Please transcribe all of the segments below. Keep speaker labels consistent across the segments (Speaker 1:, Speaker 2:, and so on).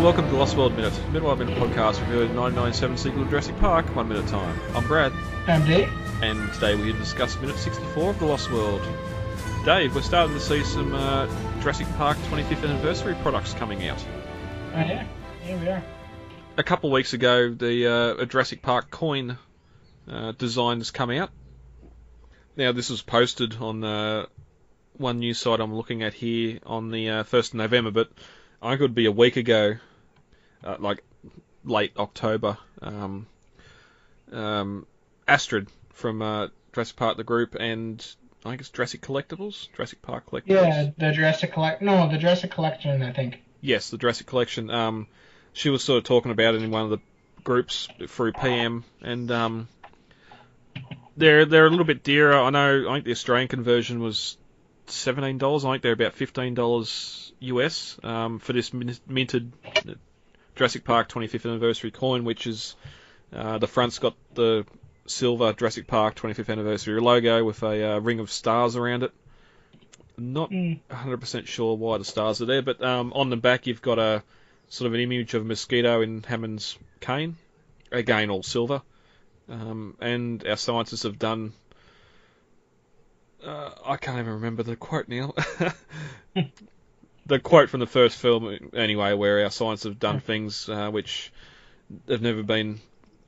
Speaker 1: welcome to the Lost World Minute, a minute podcast reviewing 1997 sequel of Jurassic Park, 1 minute at a time. I'm Brad.
Speaker 2: I'm Dave.
Speaker 1: And today we discuss minute 64 of the Lost World. Dave, we're starting to see some Jurassic Park 25th anniversary products coming out.
Speaker 2: Oh yeah, we are.
Speaker 1: A couple of weeks ago, the Jurassic Park coin design has come out. Now, this was posted on one news site I'm looking at here on the 1st of November, but I think it would be a week ago, like late October. Astrid from Jurassic Park, the group, and I think it's Jurassic Collectibles? Jurassic Park Collectibles?
Speaker 2: Yeah, the Jurassic Collection, I think.
Speaker 1: Yes, the Jurassic Collection. She was sort of talking about it in one of the groups through PM, and they're a little bit dearer. I think the Australian conversion was $17. I think they're about $15 US for this minted Jurassic Park 25th anniversary coin, which is the front's got the silver Jurassic Park 25th anniversary logo with a ring of stars around it. Not 100% sure why the stars are there, but on the back you've got a sort of an image of a mosquito in Hammond's cane, again all silver, and our scientists have done. I can't even remember the quote now. The quote from the first film, anyway, where our scientists have done things which have never been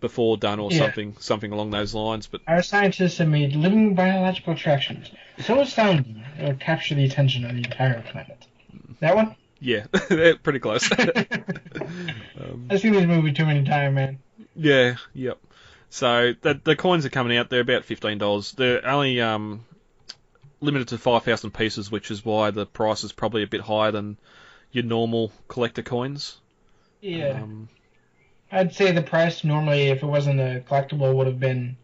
Speaker 1: before done, or something along those lines. But
Speaker 2: our scientists have made living biological attractions so astounding it will capture the attention of the entire planet. That one?
Speaker 1: Yeah, pretty close.
Speaker 2: I've seen this movie too many times, man.
Speaker 1: Yeah, yep. So the coins are coming out. They're about $15. They're only limited to 5,000 pieces, which is why the price is probably a bit higher than your normal collector coins.
Speaker 2: Yeah. I'd say the price normally, if it wasn't a collectible, would have been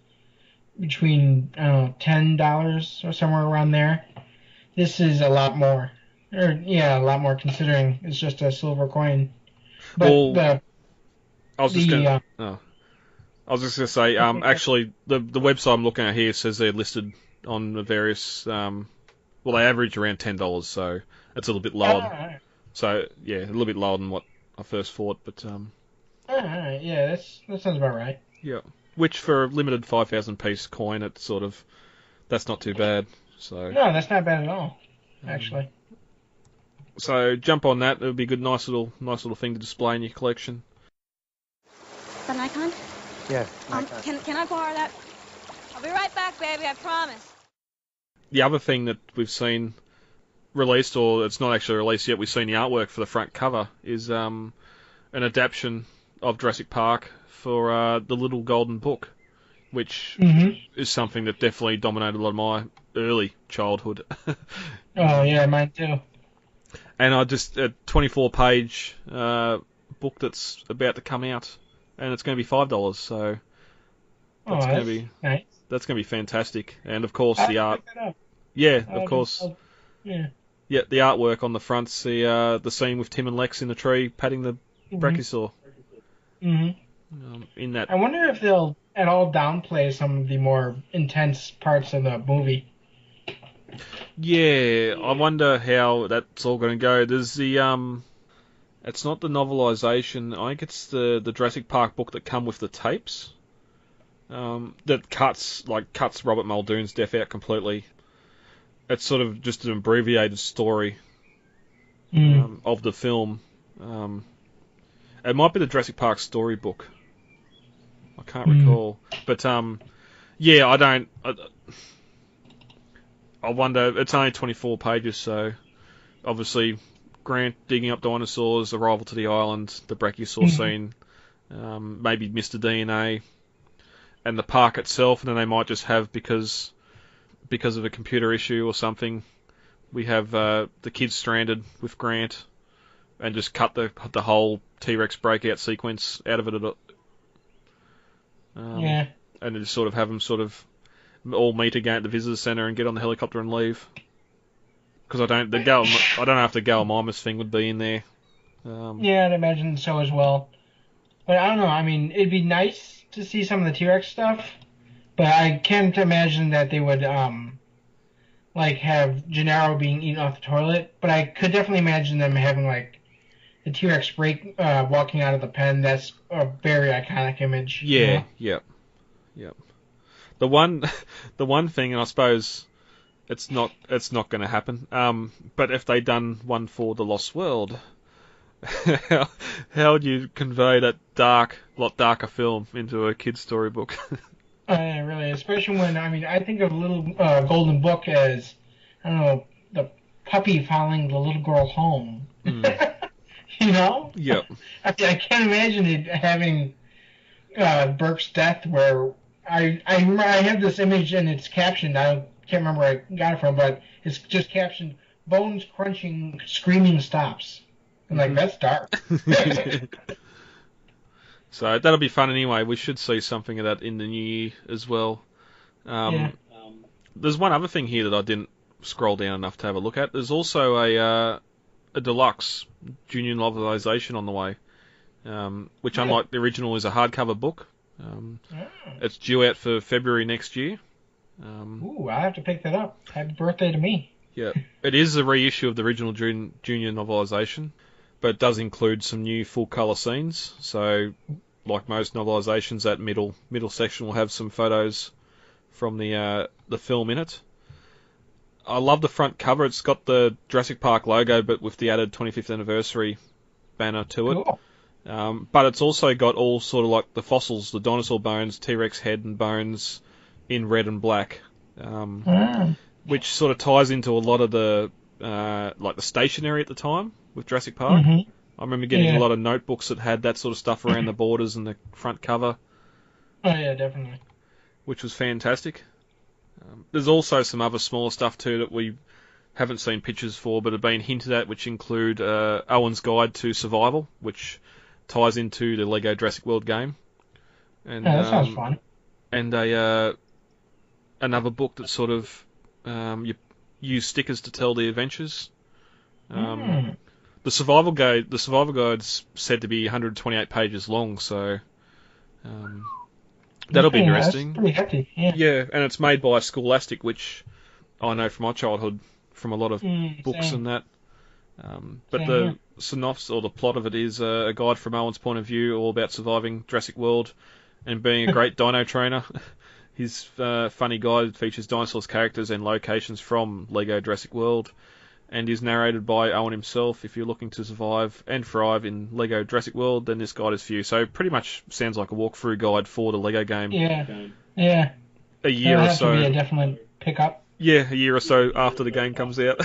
Speaker 2: between, $10 or somewhere around there. This is a lot more. A lot more considering it's just a silver coin. But
Speaker 1: I was just going to say, actually, the website I'm looking at here says they're listed on the various, they average around $10, so it's a little bit lower.
Speaker 2: Right.
Speaker 1: So, yeah, a little bit lower than what I first thought, but...
Speaker 2: Alright, yeah, that sounds about right.
Speaker 1: Yeah, which for a limited 5,000 piece coin, that's not too bad. So
Speaker 2: no, that's not bad at all, actually.
Speaker 1: So jump on that. It would be a good, nice little thing to display in your collection.
Speaker 3: Is that Nikon?
Speaker 4: Yeah.
Speaker 3: Can I borrow that? I'll be right back, baby. I promise.
Speaker 1: The other thing that we've seen released, or it's not actually released yet, we've seen the artwork for the front cover, is an adaptation of Jurassic Park for the Little Golden Book, which is something that definitely dominated a lot of my early childhood.
Speaker 2: Oh, yeah, mine too.
Speaker 1: And a 24-page book that's about to come out, and it's going to be $5, so that's going to be
Speaker 2: nice.
Speaker 1: That's going to be fantastic. And of course the art. Yeah, of course.
Speaker 2: Yeah,
Speaker 1: the artwork on the front's the scene with Tim and Lex in the tree patting the brachiosaur. In that.
Speaker 2: I wonder if they'll at all downplay some of the more intense parts of the movie.
Speaker 1: Yeah, I wonder how that's all going to go. There's the it's not the novelization. I think it's the Jurassic Park book that come with the tapes. That cuts Robert Muldoon's death out completely. It's sort of just an abbreviated story of the film. It might be the Jurassic Park storybook. I can't recall, but I wonder. It's only 24 pages, so obviously Grant digging up dinosaurs, arrival to the island, the brachiosaur scene, maybe Mr. DNA, and the park itself, and then they might just have because of a computer issue or something, we have the kids stranded with Grant, and just cut the whole T-Rex breakout sequence out of it. And then just sort of have them sort of all meet again at the visitor centre and get on the helicopter and leave. Because I don't know if the Gallimimus thing would be in there.
Speaker 2: Yeah, I'd imagine so as well. But I don't know. I mean, it'd be nice to see some of the T-Rex stuff, but I can't imagine that they would have Gennaro being eaten off the toilet. But I could definitely imagine them having the T-Rex walking out of the pen. That's a very iconic image.
Speaker 1: Yeah, yep. The one thing, and I suppose it's not going to happen. But if they done one for the Lost World, how would you convey that lot darker film into a kid's storybook?
Speaker 2: Yeah, really, especially when I think of Little Golden Book as the puppy following the little girl home. You know?
Speaker 1: Yep.
Speaker 2: I can't imagine it having Burke's death where I have this image and it's captioned. I can't remember where I got it from, but it's just captioned "Bones crunching, screaming stops." I'm like, that's dark.
Speaker 1: So that'll be fun anyway. We should see something of that in the new year as well. There's one other thing here that I didn't scroll down enough to have a look at. There's also a deluxe junior novelisation on the way, which unlike the original is a hardcover book. It's due out for February next year.
Speaker 2: Ooh, I have to pick that up. Happy birthday to me.
Speaker 1: Yeah, it is a reissue of the original junior novelisation, but it does include some new full colour scenes. So, like most novelisations, that middle section will have some photos from the film in it. I love the front cover. It's got the Jurassic Park logo, but with the added 25th anniversary banner to it.
Speaker 2: Cool.
Speaker 1: But it's also got all sort of like the fossils, the dinosaur bones, T-Rex head and bones in red and black, which sort of ties into a lot of the like the stationery at the time with Jurassic Park.
Speaker 2: Mm-hmm.
Speaker 1: I remember getting a lot of notebooks that had that sort of stuff around the borders and the front cover.
Speaker 2: Oh yeah, definitely.
Speaker 1: Which was fantastic. There's also some other smaller stuff too that we haven't seen pictures for, but have been hinted at, which include Owen's Guide to Survival, which ties into the Lego Jurassic World game. And,
Speaker 2: that sounds fun.
Speaker 1: And another book that sort of you use stickers to tell the adventures. The survival guide's said to be 128 pages long, so that'll be interesting.
Speaker 2: That's pretty hefty.
Speaker 1: Yeah, and it's made by Scholastic, which I know from my childhood from a lot of books
Speaker 2: same.
Speaker 1: and that. But the synopsis or the plot of it is a guide from Owen's point of view, all about surviving Jurassic World and being a great dino trainer. His funny guide features dinosaurs, characters, and locations from Lego Jurassic World, and is narrated by Owen himself. If you're looking to survive and thrive in Lego Jurassic World, then this guide is for you. So pretty much sounds like a walkthrough guide for the Lego game.
Speaker 2: Yeah.
Speaker 1: A year or so.
Speaker 2: That'll have to be a definite pickup.
Speaker 1: Yeah, a year or so after the game comes out.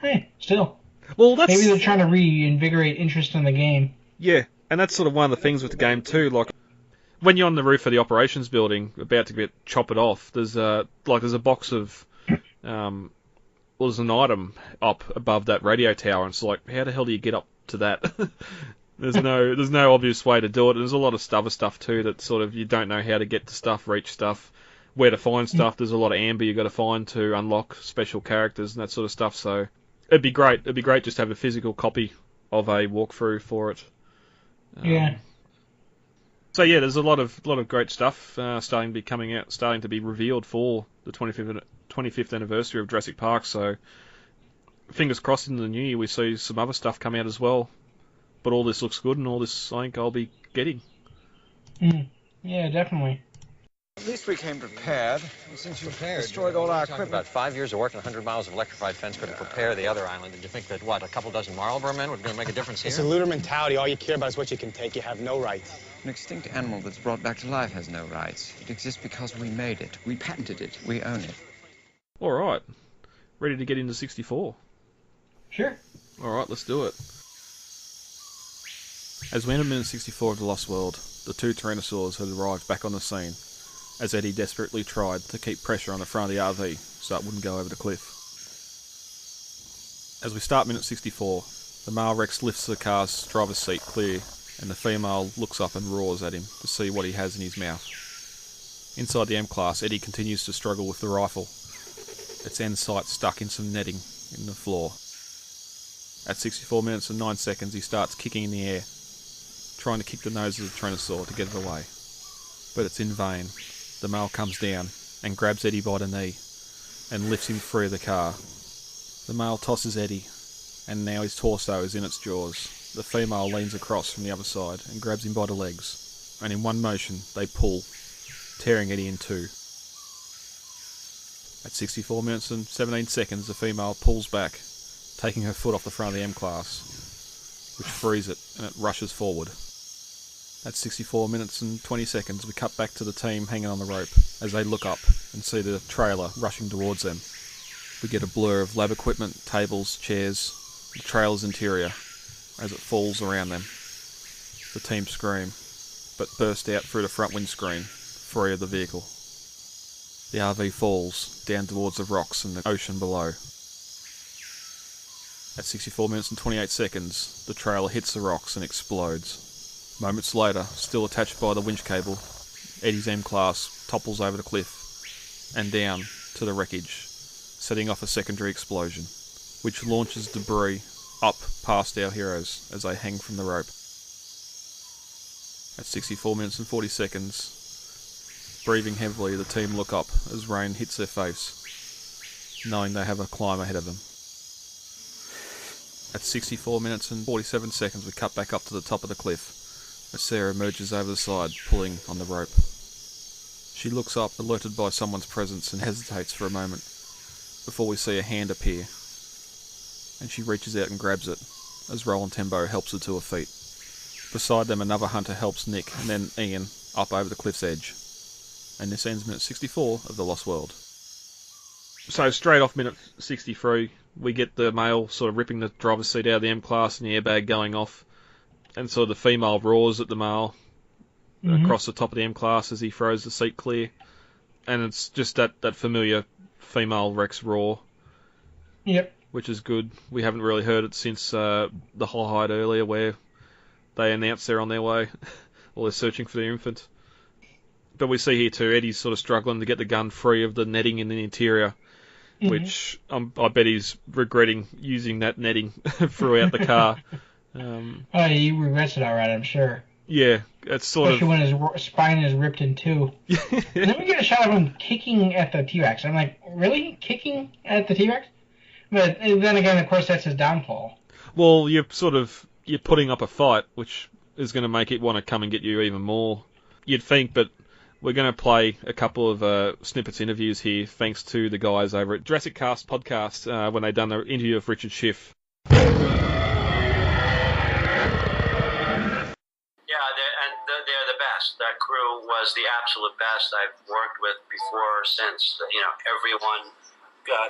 Speaker 2: Hey, still.
Speaker 1: Well,
Speaker 2: maybe they're trying to reinvigorate interest in the game.
Speaker 1: Yeah, and that's sort of one of the things with the game too. Like when you're on the roof of the operations building, about to chop it off, there's a box of there's an item up above that radio tower, and it's like, how the hell do you get up to that? There's no obvious way to do it. There's a lot of other stuff too that sort of you don't know how to get to stuff, reach stuff, where to find stuff. There's a lot of amber you got to find to unlock special characters and that sort of stuff. So it'd be great. It'd be great just to have a physical copy of a walkthrough for it. So yeah, there's a lot of great stuff starting to be coming out, starting to be revealed for the 25th anniversary of Jurassic Park. So fingers crossed in the new year we see some other stuff come out as well. But all this looks good, and all this I think I'll be getting.
Speaker 2: Yeah, definitely.
Speaker 4: At least we came prepared. Since you destroyed all our equipment.
Speaker 5: About 5 years of work and 100 miles of electrified fence couldn't prepare the other island. Did you think that, a couple dozen Marlboro men were going to make a difference here?
Speaker 6: It's a looter mentality. All you care about is what you can take. You have no rights.
Speaker 7: An extinct animal that's brought back to life has no rights. It exists because we made it. We patented it. We own it.
Speaker 1: All right. Ready to get into 64?
Speaker 2: Sure.
Speaker 1: All right, let's do it. As we entered minute 64 of The Lost World, the two Tyrannosaurs had arrived back on the scene, as Eddie desperately tried to keep pressure on the front of the RV so it wouldn't go over the cliff. As we start minute 64, the male Rex lifts the car's driver's seat clear, and the female looks up and roars at him to see what he has in his mouth. Inside the M-Class, Eddie continues to struggle with the rifle, its end sight stuck in some netting in the floor. At 64 minutes and 9 seconds, he starts kicking in the air, trying to kick the nose of the Tyrannosaur to get it away. But it's in vain. The male comes down and grabs Eddie by the knee and lifts him free of the car. The male tosses Eddie and now his torso is in its jaws. The female leans across from the other side and grabs him by the legs, and in one motion they pull, tearing Eddie in two. At 64 minutes and 17 seconds, the female pulls back, taking her foot off the front of the M-Class, which frees it, and it rushes forward. At 64 minutes and 20 seconds, we cut back to the team hanging on the rope as they look up and see the trailer rushing towards them. We get a blur of lab equipment, tables, chairs, the trailer's interior as it falls around them. The team scream, but burst out through the front windscreen, free of the vehicle. The RV falls down towards the rocks and the ocean below. At 64 minutes and 28 seconds, the trailer hits the rocks and explodes. Moments later, still attached by the winch cable, Eddie's M-Class topples over the cliff and down to the wreckage, setting off a secondary explosion, which launches debris up past our heroes as they hang from the rope. At 64 minutes and 40 seconds, breathing heavily, the team look up as rain hits their face, knowing they have a climb ahead of them. At 64 minutes and 47 seconds, we cut back up to the top of the cliff as Sarah emerges over the side, pulling on the rope. She looks up, alerted by someone's presence, and hesitates for a moment before we see a hand appear, and she reaches out and grabs it as Roland Tembo helps her to her feet. Beside them, another hunter helps Nick and then Ian up over the cliff's edge. And this ends minute 64 of The Lost World. So straight off minute 63, we get the male sort of ripping the driver's seat out of the M-Class and the airbag going off, and sort of the female roars at the male across the top of the M-Class as he throws the seat clear. And it's just that familiar female Rex roar.
Speaker 2: Yep.
Speaker 1: Which is good. We haven't really heard it since the hide earlier where they announced they're on their way, or they're searching for their infant. But we see here too, Eddie's sort of struggling to get the gun free of the netting in the interior, which I bet he's regretting using that netting throughout the car.
Speaker 2: He regrets it alright, I'm sure.
Speaker 1: Yeah, it's sort
Speaker 2: Especially when his spine is ripped in two. And then we get a shot of him kicking at the T-Rex. I'm like, really? Kicking at the T-Rex? But then again, of course, that's his downfall.
Speaker 1: Well, you're putting up a fight, which is going to make it want to come and get you even more, you'd think, but we're going to play a couple of snippets interviews here, thanks to the guys over at Jurassic Cast Podcast, when they done the interview of Richard Schiff.
Speaker 8: They're the best. That crew was the absolute best I've worked with before or since. Everyone,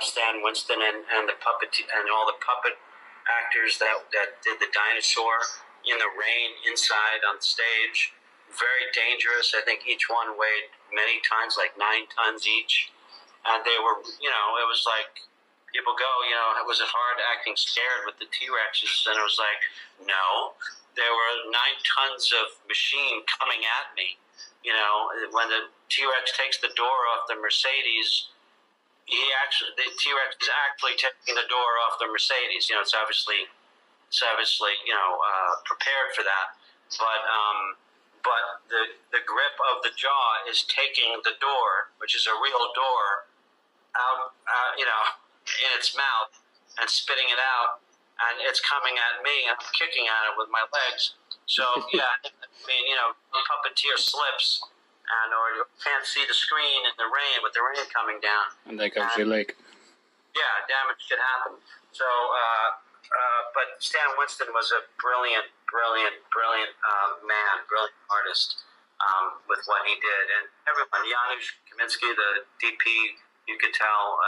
Speaker 8: Stan Winston and the puppet and all the puppet actors that did the dinosaur in the rain inside on stage. Very dangerous. I think each one weighed many tons, like 9 tons each. And they were, it was like, people go, was it hard acting scared with the T-Rexes? And it was like, no. There were 9 tons of machine coming at me. When the T-Rex takes the door off the Mercedes, the T-Rex is actually taking the door off the Mercedes. It's obviously prepared for that. But the grip of the jaw is taking the door, which is a real door, out, in its mouth and spitting it out. And it's coming at me, and I'm kicking at it with my legs. So, yeah, the puppeteer slips, or you can't see the screen in the rain with the rain coming down.
Speaker 9: And there goes your leg.
Speaker 8: Yeah, damage could happen. So, but Stan Winston was a brilliant man, brilliant artist with what he did. And everyone, Janusz Kaminski, the DP, you could tell...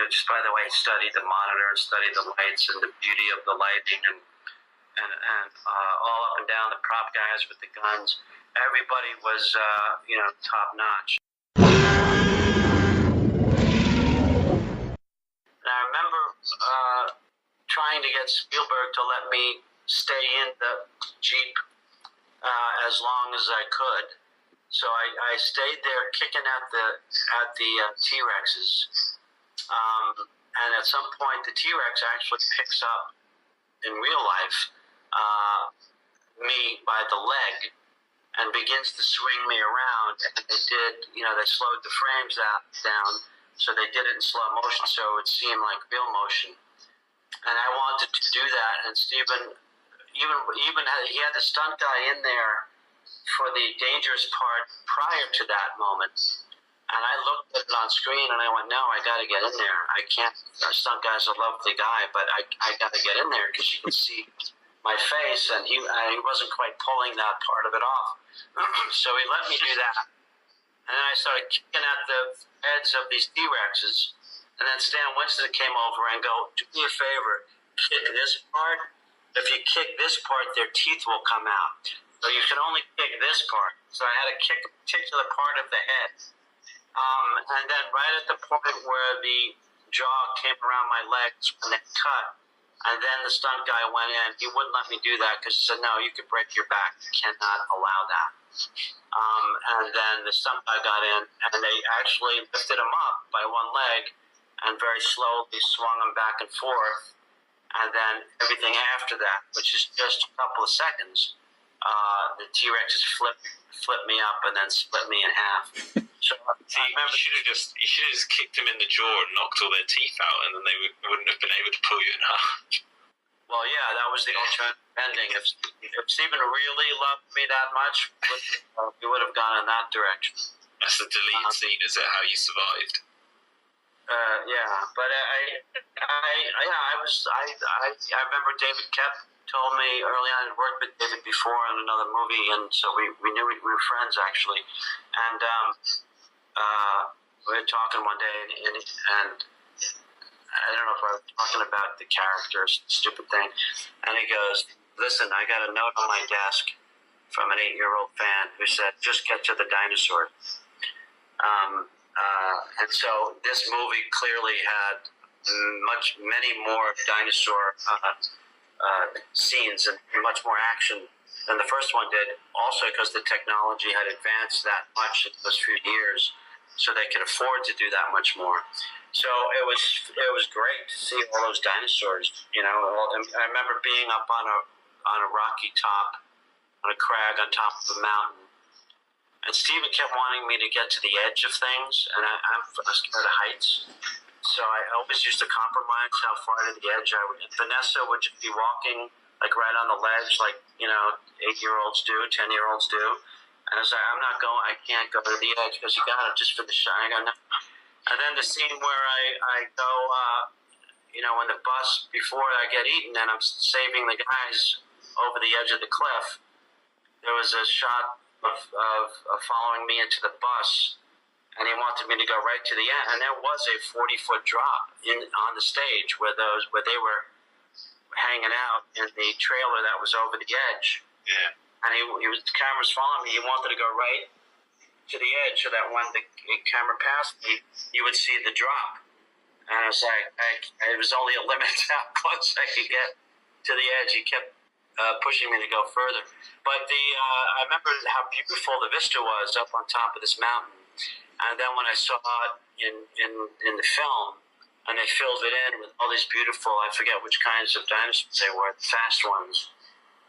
Speaker 8: just by the way, he studied the monitor and studied the lights and the beauty of the lighting and all up and down the prop guys with the guns. Everybody was, top notch. And I remember trying to get Spielberg to let me stay in the Jeep as long as I could. So I stayed there kicking at the T-Rexes. And at some point, the T-Rex actually picks up, in real life, me by the leg and begins to swing me around. And they did, they slowed the frames down, so they did it in slow motion, so it would seem like real motion. and I wanted to do that. And Steven, he had the stunt guy in there for the dangerous part prior to that moment. And I looked at it on screen and I went, no, I got to get in there. I can't. Our stunt guy's a lovely guy, but I got to get in there because you can see my face, and he wasn't quite pulling that part of it off. So he let me do that. And then I started kicking at the heads of these T-Rexes. And then Stan Winston came over and go, do me a favor, kick this part. If you kick this part, their teeth will come out. So you can only kick this part. So I had to kick a particular part of the head. And then right at the point where the jaw came around my legs when they cut, and then the stunt guy went in, he wouldn't let me do that because he said, no, you could break your back. You cannot allow that. And then the stunt guy got in, and they actually lifted him up by one leg and very slowly swung him back and forth. And then everything after that, which is just a couple of seconds, the T-Rexes flipped me up and then split me in half. So
Speaker 9: I remember you should have just kicked him in the jaw and knocked all their teeth out, and then they wouldn't have been able to pull you in half.
Speaker 8: Well, yeah, that was the alternative ending. If Steven really loved me that much, we would have gone in that direction.
Speaker 9: That's the deleted scene. Is that how you survived?
Speaker 8: Yeah, but I remember David Kep told me early on. I worked with David before in another movie, and so we knew we were friends actually. And we were talking one day, and I don't know if I was talking about the characters, stupid thing. And he goes, "Listen, I got a note on my desk from an 8-year-old fan who said, just get to the dinosaur." And so this movie clearly had many more dinosaur scenes and much more action than the first one did. Also because the technology had advanced that much in those few years, so they could afford to do that much more. So it was great to see all those dinosaurs. You know, I remember being up on a rocky top, on a crag on top of a mountain. And Steven kept wanting me to get to the edge of things, and I'm scared of heights. So I always used to compromise how far to the edge I would. Vanessa would just be walking, like right on the ledge, like, 8-year-olds do, 10-year-olds do. And I was like, I can't go to the edge because you got it just for the shot. I go, no. And then the scene where I go, in the bus before I get eaten and I'm saving the guys over the edge of the cliff, there was a shot of following me into the bus, and he wanted me to go right to the end, and there was a 40-foot drop on the stage where they were hanging out in the trailer that was over the edge.
Speaker 9: Yeah.
Speaker 8: And the camera's following me. He wanted to go right to the edge so that when the camera passed me, you would see the drop. And I was like, it was only a limit to how close I could get to the edge. He kept pushing me to go further. But I remember how beautiful the vista was up on top of this mountain. And then when I saw it in the film, and they filled it in with all these beautiful, I forget which kinds of dinosaurs they were, the fast ones.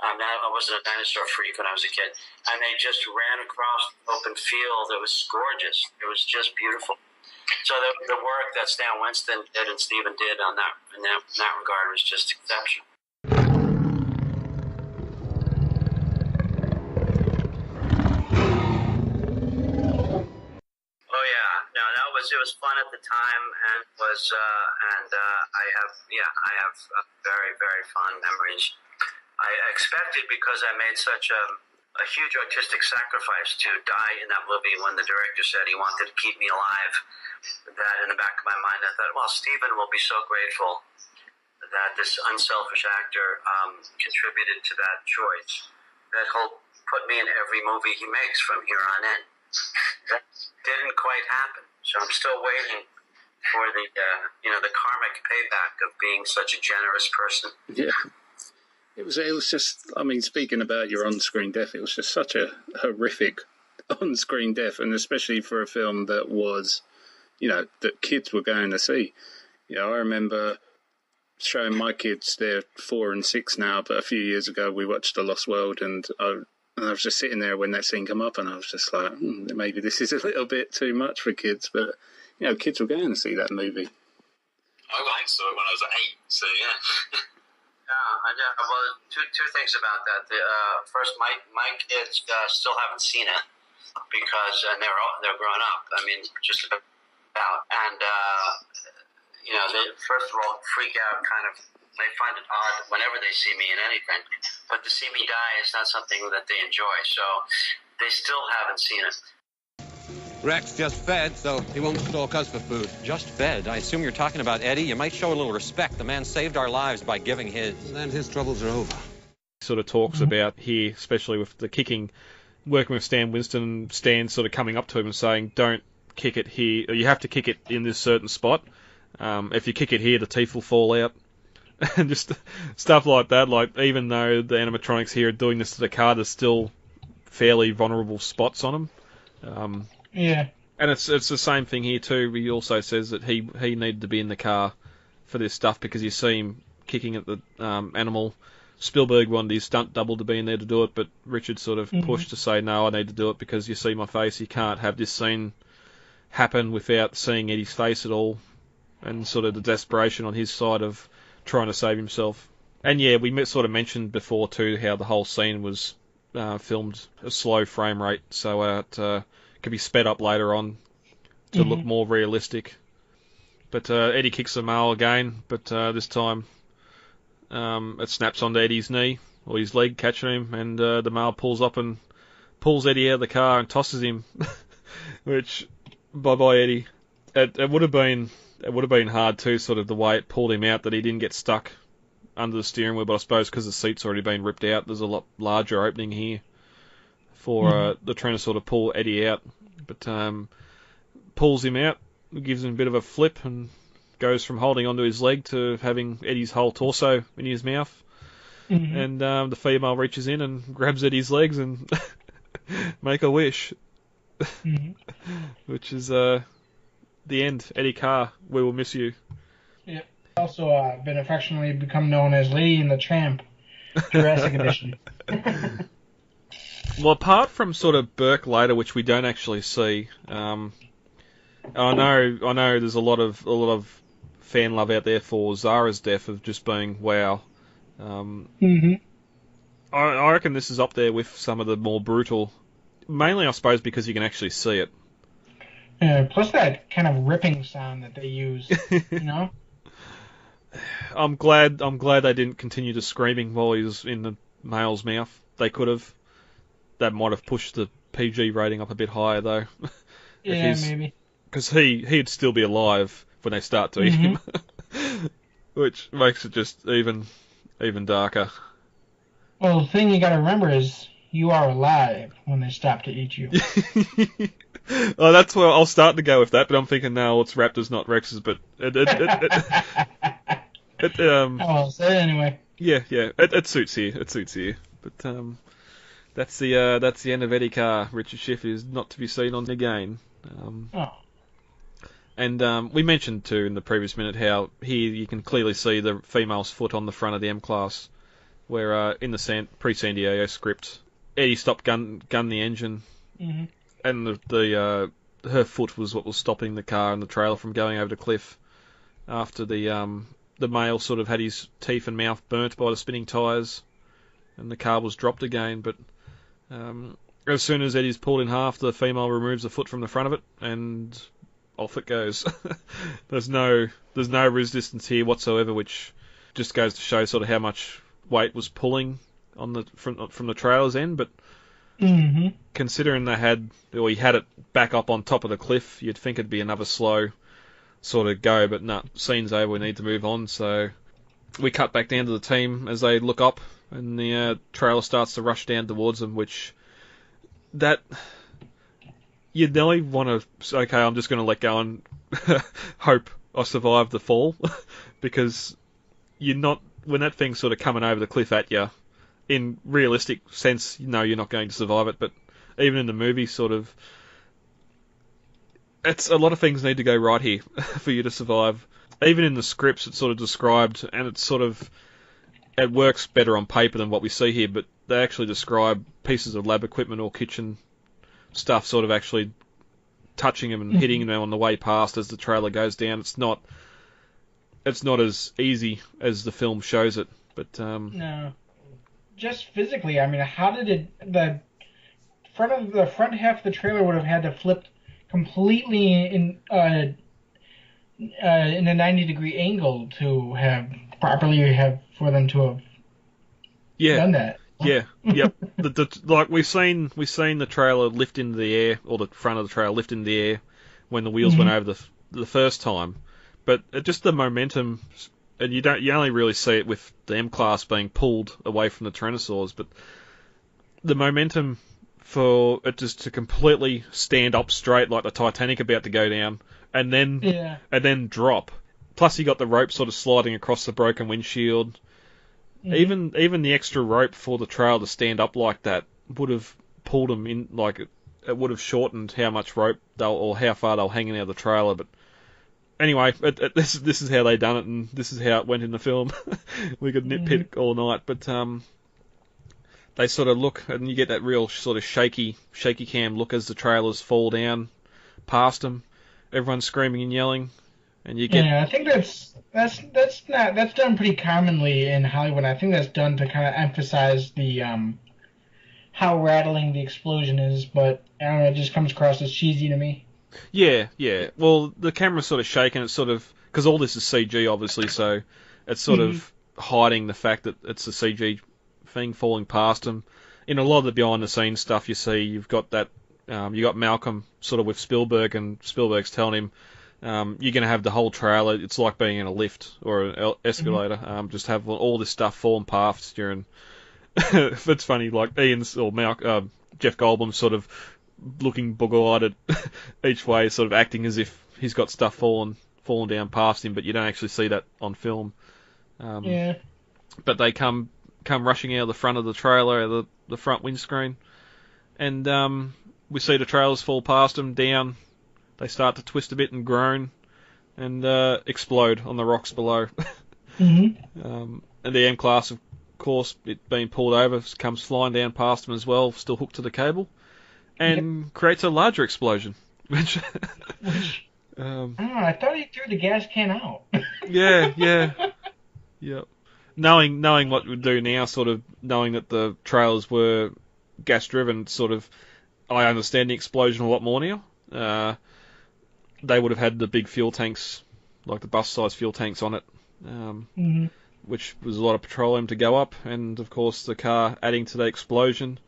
Speaker 8: I wasn't a dinosaur freak when I was a kid. And they just ran across the open field. It was gorgeous. It was just beautiful. So the work that Stan Winston did and Steven did in that regard was just exceptional. It was fun at the time, and I have very, very fond memories. I expected, because I made such a huge artistic sacrifice to die in that movie when the director said he wanted to keep me alive, that in the back of my mind I thought, well, Steven will be so grateful that this unselfish actor contributed to that choice, that he'll put me in every movie he makes from here on in. That didn't quite happen. So I'm still waiting for the karmic payback of being such a generous person.
Speaker 10: Yeah. It was just, speaking about your on-screen death, it was just such a horrific on-screen death, and especially for a film that was, that kids were going to see. I remember showing my kids, they're 4 and 6 now, but a few years ago we watched The Lost World, and I was just sitting there when that scene came up, and I was just like, maybe this is a little bit too much for kids. But, kids were going to see that movie.
Speaker 9: I I saw it when I was 8. So yeah.
Speaker 8: Well, two things about that. First, my kids still haven't seen it because they're grown up. I mean, just about. And they first of all freak out, kind of. They find it odd whenever they see me in anything, but to see me die is not something that they enjoy. So they still haven't seen it.
Speaker 11: Rex just fed, so he won't stalk us for food.
Speaker 5: Just fed? I assume you're talking about Eddie. You might show a little respect. The man saved our lives by giving his.
Speaker 11: And then his troubles are over.
Speaker 1: Sort of talks about here, especially with the kicking, working with Stan Winston, Stan sort of coming up to him and saying, don't kick it here, or you have to kick it in this certain spot. If you kick it here, the teeth will fall out. And just stuff like that. Like, even though the animatronics here are doing this to the car, there's still fairly vulnerable spots on them.
Speaker 2: Yeah.
Speaker 1: And it's the same thing here too. He also says that he needed to be in the car for this stuff because you see him kicking at the animal. Spielberg wanted his stunt double to be in there to do it, but Richard sort of pushed to say, no, I need to do it because you see my face. You can't have this scene happen without seeing Eddie's face at all, and sort of the desperation on his side of trying to save himself. And yeah, we sort of mentioned before too how the whole scene was filmed a slow frame rate, so it could be sped up later on to look more realistic. But Eddie kicks the male again, but this time it snaps onto Eddie's knee or his leg, catching him, and the male pulls up and pulls Eddie out of the car and tosses him. Which, bye Eddie. It would have been hard too, sort of the way it pulled him out, that he didn't get stuck under the steering wheel. But I suppose because the seat's already been ripped out, there's a lot larger opening here for the trying to sort of pull Eddie out. But pulls him out, gives him a bit of a flip, and goes from holding onto his leg to having Eddie's whole torso in his mouth. And the female reaches in and grabs Eddie's legs and make a wish. Which is the end. Eddie Carr, we will miss you.
Speaker 2: Yeah. Also been affectionately become known as Lady and the Tramp, Jurassic Edition.
Speaker 1: Well, apart from sort of Burke later, which we don't actually see, I know there's a lot of fan love out there for Zara's death of just being wow. I reckon this is up there with some of the more brutal, mainly I suppose because you can actually see it.
Speaker 2: Yeah, plus that kind of ripping sound that they use, you know.
Speaker 1: I'm glad they didn't continue to screaming while he was in the male's mouth. They could have. That might have pushed the PG rating up a bit higher, though.
Speaker 2: Yeah, maybe.
Speaker 1: Because he'd still be alive when they start to eat him. Which makes it just even darker.
Speaker 2: Well, the thing you gotta remember is you are alive when they stop to eat you.
Speaker 1: Oh, that's where I'll start to go with that, but I'm thinking, no, it's Raptors, not Rexes, but
Speaker 2: I'll say it anyway.
Speaker 1: Yeah, it suits here. But that's the end of Eddie Carr. Richard Schiff is not to be seen on again. And we mentioned too in the previous minute how here you can clearly see the female's foot on the front of the M-Class, where in the pre-San Diego script, Eddie stopped gun the engine, and her foot was what was stopping the car and the trailer from going over the cliff after the male sort of had his teeth and mouth burnt by the spinning tyres, and the car was dropped again. But as soon as Eddie's pulled in half, the female removes the foot from the front of it, and off it goes. There's no resistance here whatsoever, which just goes to show sort of how much weight was pulling on from the trailer's end. But considering he had it back up on top of the cliff, you'd think it'd be another slow sort of go. But no, scene's over. We need to move on. So we cut back down to the team as they look up, and the trailer starts to rush down towards them, which you'd nearly want to, okay, I'm just going to let go and hope I survive the fall, because when that thing's sort of coming over the cliff at you, in realistic sense, you know you're not going to survive it, but even in the movie, sort of, it's a lot of things need to go right here for you to survive. Even in the scripts, it's sort of described, and it works better on paper than what we see here, but they actually describe pieces of lab equipment or kitchen stuff sort of actually touching them and hitting them on the way past as the trailer goes down. It's not it's not as easy as the film shows it. But
Speaker 2: no, just physically, I mean, how did the front half of the trailer would have had to flip completely in a 90-degree angle to have for them to have done that.
Speaker 1: Yeah, yep. Like we've seen the trailer lift into the air, or the front of the trailer lift into the air when the wheels went over the first time, but just the momentum, and you only really see it with the M-Class being pulled away from the Tyrannosaurs, but the momentum for it just to completely stand up straight like the Titanic about to go down, and then drop. Plus you got the rope sort of sliding across the broken windshield. Even the extra rope for the trailer to stand up like that would have pulled them in, like it would have shortened how much rope or how far they'll hanging out of the trailer. But anyway, this is how they done it, and this is how it went in the film. We could nitpick all night, but they sort of look, and you get that real sort of shaky cam look as the trailers fall down past them. Everyone's screaming and yelling, and you get.
Speaker 2: Yeah, I think that's done pretty commonly in Hollywood. I think that's done to kind of emphasize the how rattling the explosion is, but I don't know, it just comes across as cheesy to me.
Speaker 1: Yeah. Well, the camera's sort of shaking. It's sort of because all this is CG, obviously, so it's sort of hiding the fact that it's a CG thing falling past them. In a lot of the behind-the-scenes stuff, you see you've got that. You got Malcolm sort of with Spielberg, and Spielberg's telling him, you're going to have the whole trailer. It's like being in a lift or an escalator. Just have all this stuff falling past during. It's funny, like Jeff Goldblum sort of looking bugger-eyed at each way, sort of acting as if he's got stuff falling down past him, but you don't actually see that on film. But they come rushing out of the front of the trailer, out of the front windscreen, and we see the trailers fall past them down. They start to twist a bit and groan, and explode on the rocks below. And the M-Class, of course, it being pulled over, comes flying down past them as well, still hooked to the cable, and creates a larger explosion. Which
Speaker 2: I don't know, I thought he threw the gas can out.
Speaker 1: Yep. Knowing what we do now, sort of knowing that the trailers were gas-driven, sort of, I understand the explosion a lot more now. They would have had the big fuel tanks, like the bus-sized fuel tanks on it, which was a lot of petroleum to go up, and of course the car adding to the explosion.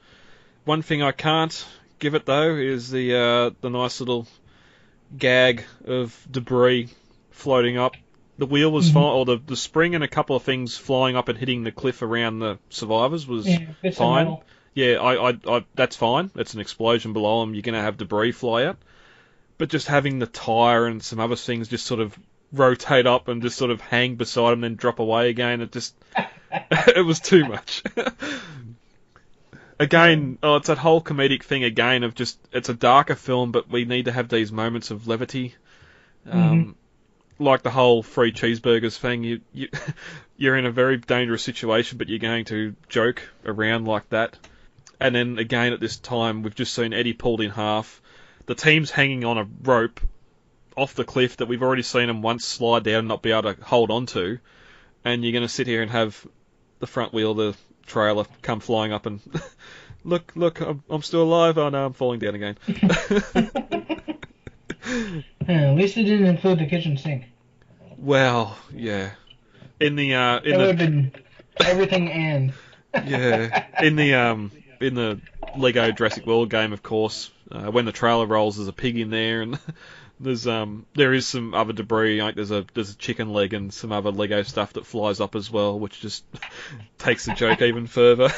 Speaker 1: One thing I can't give it though is the nice little gag of debris floating up. The wheel was fine, or the spring and a couple of things flying up and hitting the cliff around the survivors was fine. Yeah, I that's fine. It's an explosion below them. You're going to have debris fly out. But just having the tyre and some other things just sort of rotate up and just sort of hang beside them, then drop away again, it just... it was too much. Again, it's that whole comedic thing again of just... It's a darker film, but we need to have these moments of levity. Like the whole free cheeseburgers thing. You're in a very dangerous situation, but you're going to joke around like that. And then again at this time, we've just seen Eddie pulled in half. The team's hanging on a rope off the cliff that we've already seen them once slide down and not be able to hold on to. And you're going to sit here and have the front wheel of the trailer come flying up and... look, I'm still alive. Oh no, I'm falling down again.
Speaker 2: At least it didn't include the kitchen sink.
Speaker 1: Well, yeah. It
Speaker 2: would have been everything and...
Speaker 1: Yeah. In the Lego Jurassic World game, of course, when the trailer rolls, there's a pig in there, and there is some other debris. Like there's a chicken leg and some other Lego stuff that flies up as well, which just takes the joke even further.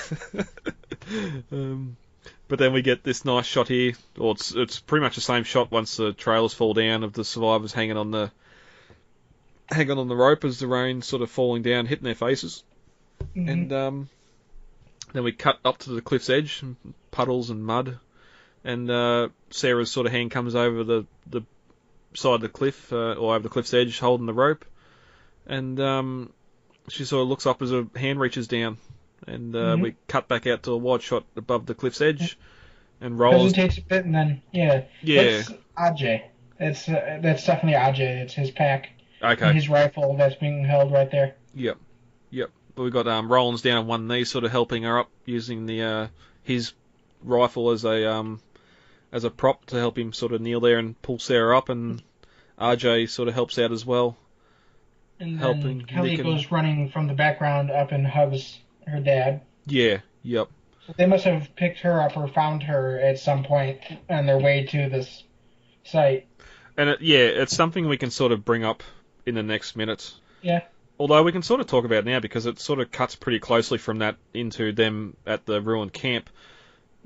Speaker 1: But then we get this nice shot here, or it's pretty much the same shot once the trailers fall down, of the survivors hanging on the rope as the rain sort of falling down, hitting their faces, and then we cut up to the cliff's edge, puddles and mud, and Sarah's sort of hand comes over the side of the cliff, or over the cliff's edge, holding the rope, and she sort of looks up as her hand reaches down, and we cut back out to a wide shot above the cliff's edge, and rolls.
Speaker 2: Hesitates a bit, and then that's Ajay. That's definitely Ajay. It's his pack.
Speaker 1: Okay.
Speaker 2: And his rifle that's being held right there.
Speaker 1: Yep. But we've got Roland's down on one knee, sort of helping her up, using the his rifle as a prop to help him sort of kneel there and pull Sarah up, and RJ sort of helps out as well.
Speaker 2: And then Kelly goes running from the background up and hugs her dad.
Speaker 1: Yeah, yep.
Speaker 2: So they must have picked her up or found her at some point on their way to this site.
Speaker 1: And it's something we can sort of bring up in the next minute.
Speaker 2: Yeah.
Speaker 1: Although we can sort of talk about it now because it sort of cuts pretty closely from that into them at the ruined camp.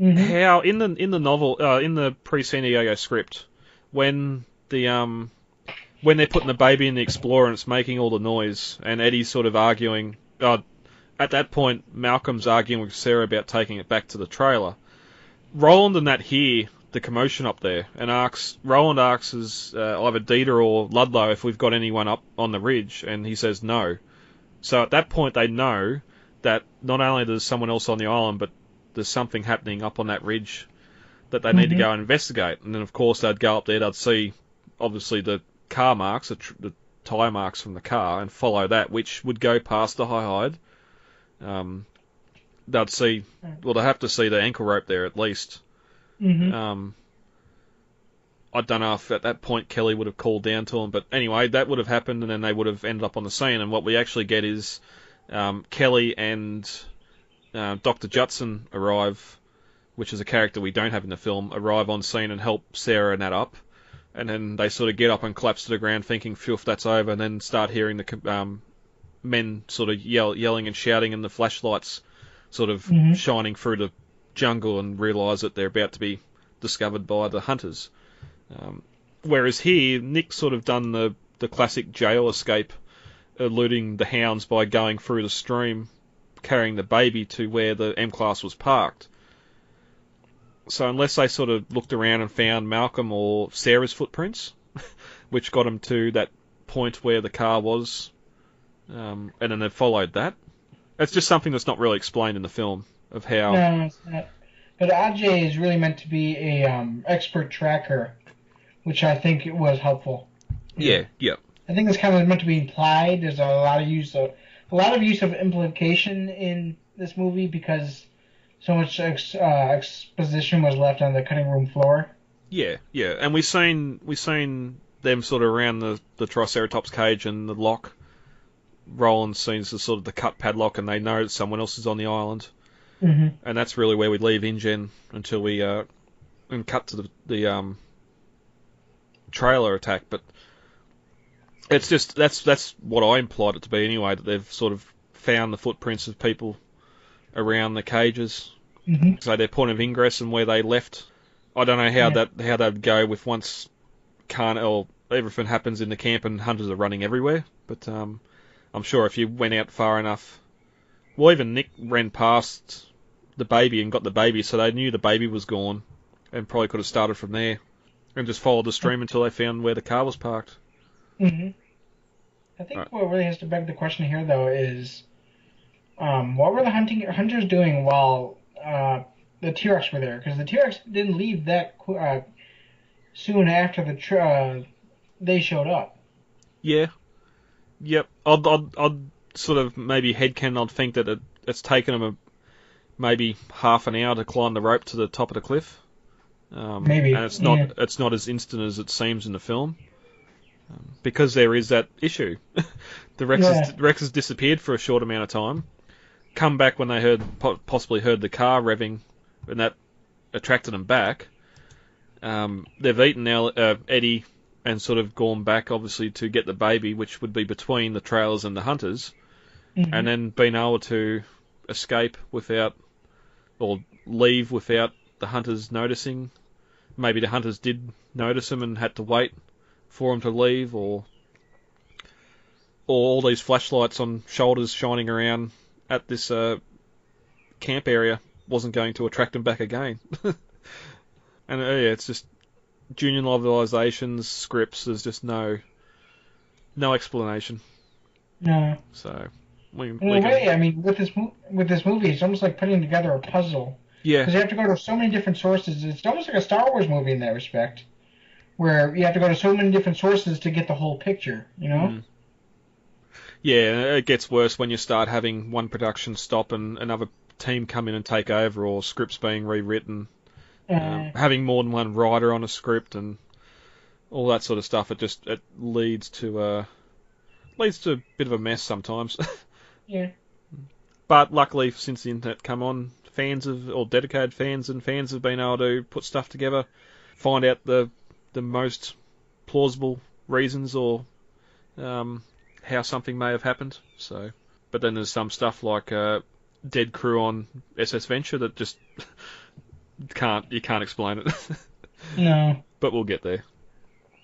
Speaker 1: Mm-hmm. How in the novel, in the pre-San Diego script, when they're putting the baby in the Explorer and it's making all the noise, and Eddie's sort of arguing. At that point, Malcolm's arguing with Sarah about taking it back to the trailer. Roland and that hear the commotion up there, and Roland asks either Dieter or Ludlow if we've got anyone up on the ridge, and he says no. So at that point, they know that not only there's someone else on the island, but there's something happening up on that ridge that they need to go and investigate. And then, of course, they'd go up there, they'd see, obviously, the car marks, the tyre marks from the car, and follow that, which would go past the high hide. They'd see, well, they have to see the ankle rope there at least. Mm-hmm. I don't know if at that point Kelly would have called down to him, but anyway, that would have happened, and then they would have ended up on the scene. And what we actually get is Kelly and Dr. Judson arrive, which is a character we don't have in the film, arrive on scene and help Sarah and Nat up. And then they sort of get up and collapse to the ground thinking, phew, that's over, and then start hearing the men sort of yelling and shouting, and the flashlights sort of shining through the jungle, and realise that they're about to be discovered by the hunters. Whereas here, Nick's sort of done the classic jail escape, eluding the hounds by going through the stream, carrying the baby to where the M-Class was parked. So unless they sort of looked around and found Malcolm or Sarah's footprints, which got them to that point where the car was, and then they followed that, it's just something that's not really explained in the film of how.
Speaker 2: No, it's not. But Ajay is really meant to be a expert tracker, which I think was helpful.
Speaker 1: Yeah.
Speaker 2: I think it's kind of meant to be implied. There's a lot of use of implication in this movie because so much exposition was left on the cutting room floor. Yeah,
Speaker 1: and we've seen them sort of around the Triceratops cage and the lock. Roland sees the sort of the cut padlock, and they know that someone else is on the island. Mm-hmm. And that's really where we leave InGen until we and cut to the trailer attack. But it's just that's what I implied it to be anyway. That they've sort of found the footprints of people around the cages, so their point of ingress and where they left. I don't know how that'd go with once everything happens in the camp and hunters are running everywhere. But I'm sure if you went out far enough, well, even Nick ran past the baby and got the baby, so they knew the baby was gone, and probably could have started from there and just followed the stream until they found where the car was parked.
Speaker 2: Mm-hmm. I think what really has to beg the question here, though, is what were the hunters doing while the T-Rex were there? Because the T-Rex didn't leave that soon after they showed up. Yeah. Yep.
Speaker 1: I'd sort of maybe headcanon, I'd think that it's taken them maybe half an hour to climb the rope to the top of the cliff.
Speaker 2: Maybe.
Speaker 1: And it's not as instant as it seems in the film. Because there is that issue. The Rex has disappeared for a short amount of time. Come back when they possibly heard the car revving, and that attracted them back. They've eaten Eddie and sort of gone back, obviously, to get the baby, which would be between the trailers and the hunters, and then been able to escape without, or leave without the hunters noticing. Maybe the hunters did notice them and had to wait for them to leave, or all these flashlights on shoulders shining around at this camp area wasn't going to attract them back again. And it's just junior novelizations, scripts. There's just no explanation.
Speaker 2: No.
Speaker 1: So
Speaker 2: in a way, I mean, with this movie, it's almost like putting together a puzzle.
Speaker 1: Yeah.
Speaker 2: Because you have to go to so many different sources. It's almost like a Star Wars movie in that respect, where you have to go to so many different sources to get the whole picture, you know?
Speaker 1: Mm. Yeah, it gets worse when you start having one production stop and another team come in and take over, or scripts being rewritten, having more than one writer on a script and all that sort of stuff. It leads to a bit of a mess sometimes.
Speaker 2: Yeah.
Speaker 1: But luckily, since the internet come on, dedicated fans have been able to put stuff together, find out the most plausible reasons or how something may have happened. So, but then there's some stuff like dead crew on SS Venture that just you can't explain it.
Speaker 2: No.
Speaker 1: But we'll get there.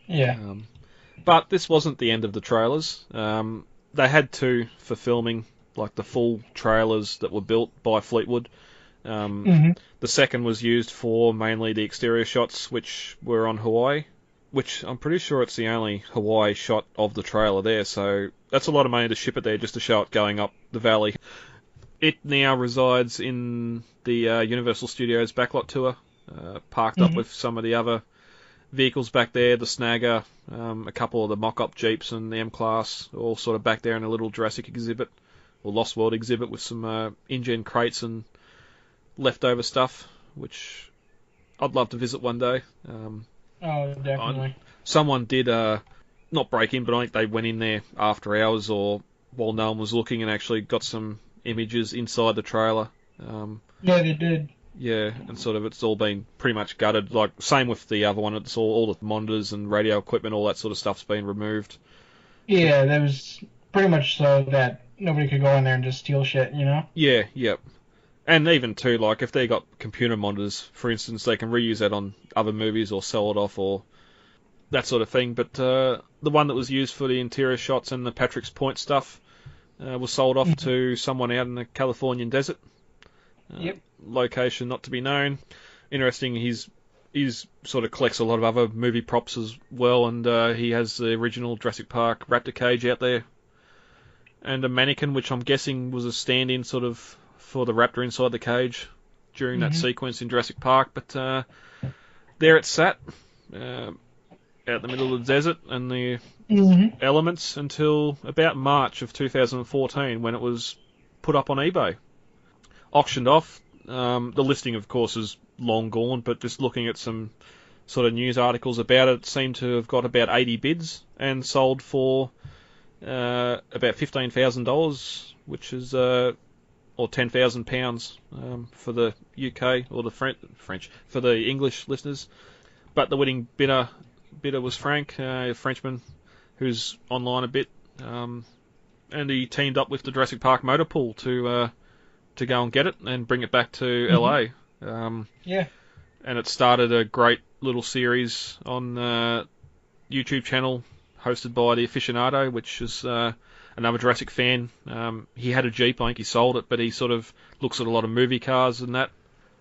Speaker 2: Yeah.
Speaker 1: But this wasn't the end of the trailers. They had to, for filming, like the full trailers that were built by Fleetwood. The second was used for mainly the exterior shots, which were on Hawaii, which I'm pretty sure it's the only Hawaii shot of the trailer there, so that's a lot of money to ship it there just to show it going up the valley. It now resides in the Universal Studios backlot tour, parked up with some of the other vehicles back there, the Snagger, a couple of the mock-up Jeeps and the M-Class, all sort of back there in a little Jurassic exhibit, or Lost World exhibit with some InGen crates and leftover stuff, which I'd love to visit one day.
Speaker 2: Oh, definitely.
Speaker 1: Someone did, not break in, but I think they went in there after hours or while no one was looking and actually got some images inside the trailer.
Speaker 2: Yeah, they did.
Speaker 1: Yeah, and sort of it's all been pretty much gutted. Like, same with the other one, it's all the monitors and radio equipment, all that sort of stuff's been removed.
Speaker 2: Yeah, that was pretty much so that nobody could go in there and just steal shit, you know?
Speaker 1: Yeah, yep. And even too, like, if they got computer monitors, for instance, they can reuse that on other movies or sell it off or that sort of thing. But the one that was used for the interior shots and the Patrick's Point stuff was sold off to someone out in the Californian desert.
Speaker 2: Yep.
Speaker 1: Location not to be known. Interesting, he's sort of collects a lot of other movie props as well, and he has the original Jurassic Park raptor cage out there. And a mannequin, which I'm guessing was a stand-in sort of for the raptor inside the cage during that sequence in Jurassic Park. But there it sat, out in the middle of the desert and the elements until about March of 2014 when it was put up on eBay. Auctioned off. The listing, of course, is long gone, but just looking at some sort of news articles about it, seemed to have got about 80 bids and sold for about $15,000, which is or £10,000 for the UK or the French for the English listeners. But the winning bidder was Frank, a Frenchman who's online a bit, and he teamed up with the Jurassic Park motor pool to go and get it and bring it back to LA.
Speaker 2: Yeah.
Speaker 1: And it started a great little series on YouTube channel hosted by the Aficionado, which is another Jurassic fan. He had a Jeep, I think he sold it, but he sort of looks at a lot of movie cars and that.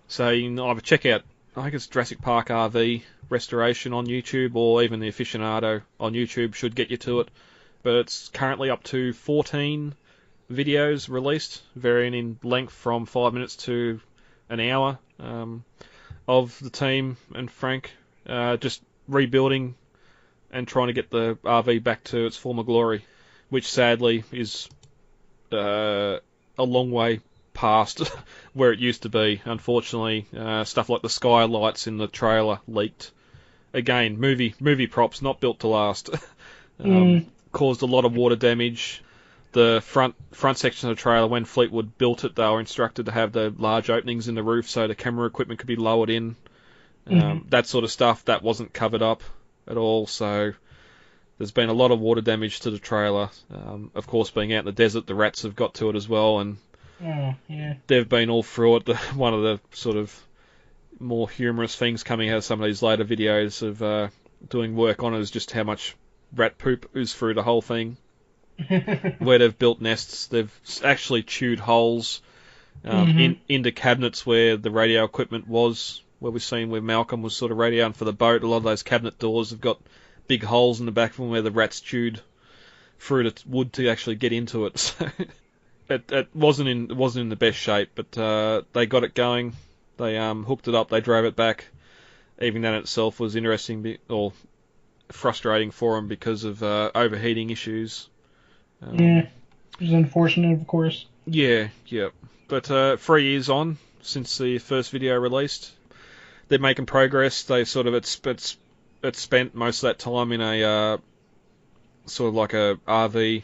Speaker 1: So you can either check out, I think it's Jurassic Park RV Restoration on YouTube, or even the Aficionado on YouTube should get you to it. But it's currently up to 14 videos released, varying in length from 5 minutes to an hour, of the team and Frank just rebuilding and trying to get the RV back to its former glory, which sadly is a long way past where it used to be. Unfortunately, stuff like the skylights in the trailer leaked. Again, movie props, not built to last. Caused a lot of water damage. The front section of the trailer, when Fleetwood built it, they were instructed to have the large openings in the roof so the camera equipment could be lowered in. That sort of stuff, that wasn't covered up at all, so there's been a lot of water damage to the trailer. Of course, being out in the desert, the rats have got to it as well, and they've been all through it. One of the sort of more humorous things coming out of some of these later videos of doing work on it is just how much rat poop oozed through the whole thing. Where they've built nests, they've actually chewed holes into cabinets where the radio equipment was, where we've seen where Malcolm was sort of radioing for the boat. A lot of those cabinet doors have got big holes in the back of them where the rats chewed through the wood to actually get into it. So it wasn't in the best shape, but they got it going. They hooked it up, they drove it back. Even that in itself was interesting, or frustrating for them because of overheating issues.
Speaker 2: Yeah, it was unfortunate, of course.
Speaker 1: Yeah. But 3 years on since the first video released, they're making progress. They sort of it's spent most of that time in a sort of like a RV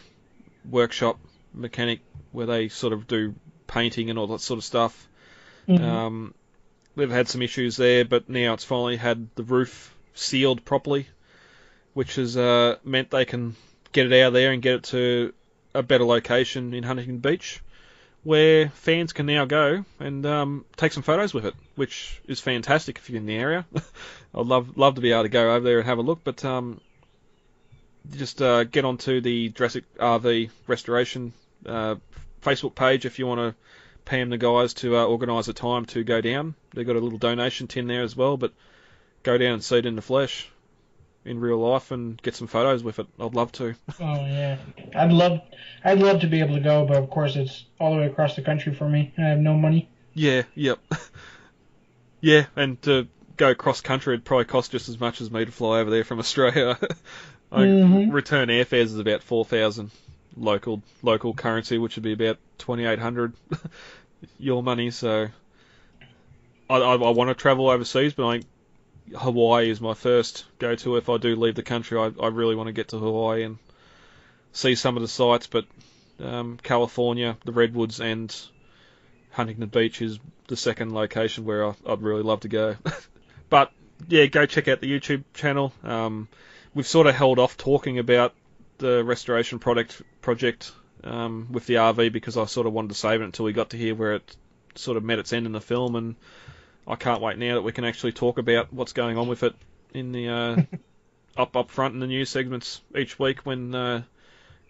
Speaker 1: workshop mechanic where they sort of do painting and all that sort of stuff.
Speaker 2: Mm-hmm.
Speaker 1: They've had some issues there, but now it's finally had the roof sealed properly, which has meant they can get it out of there and get it to a better location in Huntington Beach, where fans can now go and take some photos with it, which is fantastic if you're in the area. I'd love to be able to go over there and have a look, but just get onto the Jurassic RV Restoration Facebook page if you want to PM the guys to organise a time to go down. They've got a little donation tin there as well, but go down and see it in the flesh, in real life, and get some photos with it. I'd love to.
Speaker 2: Oh yeah, I'd love to be able to go, but of course it's all the way across the country for me. I have no money.
Speaker 1: Yeah, yep. Yeah, and to go cross country it'd probably cost just as much as me to fly over there from Australia. Return airfares is about 4,000 local currency, which would be about 2,800 your money. So I want to travel overseas, but Hawaii is my first go-to if I do leave the country. I really want to get to Hawaii and see some of the sites, but California, the Redwoods, and Huntington Beach is the second location where I'd really love to go. But yeah, go check out the YouTube channel. We've sort of held off talking about the restoration project with the RV because I sort of wanted to save it until we got to here where it sort of met its end in the film, and I can't wait now that we can actually talk about what's going on with it in the up front in the news segments each week when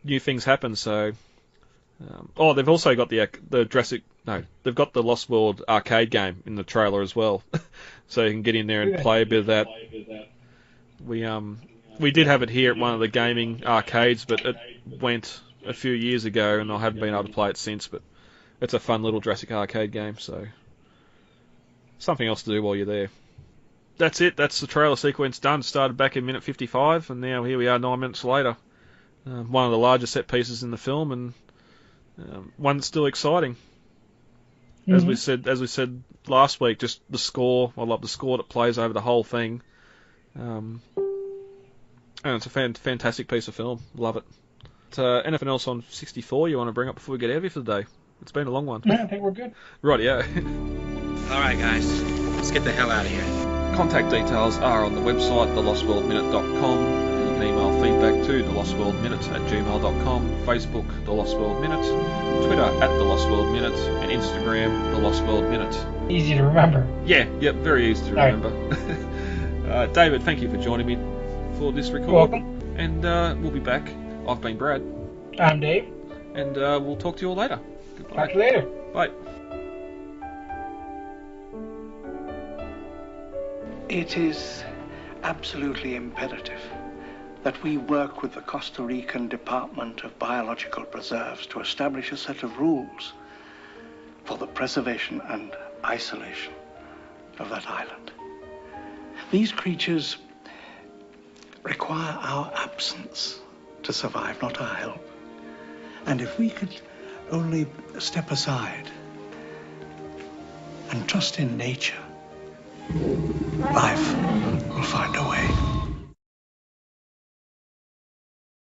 Speaker 1: new things happen. So, they've also got the Jurassic. No, they've got the Lost World arcade game in the trailer as well, so you can get in there and play a bit of that. We did have it here at one of the gaming arcades, but it went a few years ago, and I haven't been able to play it since. But it's a fun little Jurassic arcade game, so something else to do while you're there. That's it. That's the trailer sequence done. Started back in minute 55, and now here we are 9 minutes later. One of the larger set pieces in the film, and one that's still exciting. Mm-hmm. As we said last week, just the score. I love the score that plays over the whole thing. And it's a fantastic piece of film. Love it. Anything else on 64 you want to bring up before we get out of here for the day? It's been a long one.
Speaker 2: No, I think we're good.
Speaker 1: Right, yeah.
Speaker 6: All right, guys. Let's get the hell out of here.
Speaker 1: Contact details are on the website, thelostworldminute.com. You can email feedback to thelostworldminute@gmail.com, Facebook, The Lost World Minute, Twitter, @thelostworldminute, and Instagram, The Lost World Minute.
Speaker 2: Easy to remember.
Speaker 1: Yeah, very easy to remember. Right. David, thank you for joining me for this record.
Speaker 2: You're welcome.
Speaker 1: And we'll be back. I've been Brad.
Speaker 2: I'm Dave.
Speaker 1: And we'll talk to you all later. Goodbye.
Speaker 2: Talk to you later.
Speaker 1: Bye.
Speaker 12: It is absolutely imperative that we work with the Costa Rican Department of Biological Preserves to establish a set of rules for the preservation and isolation of that island. These creatures require our absence to survive, not our help. And if we could only step aside and trust in nature, life will find a way.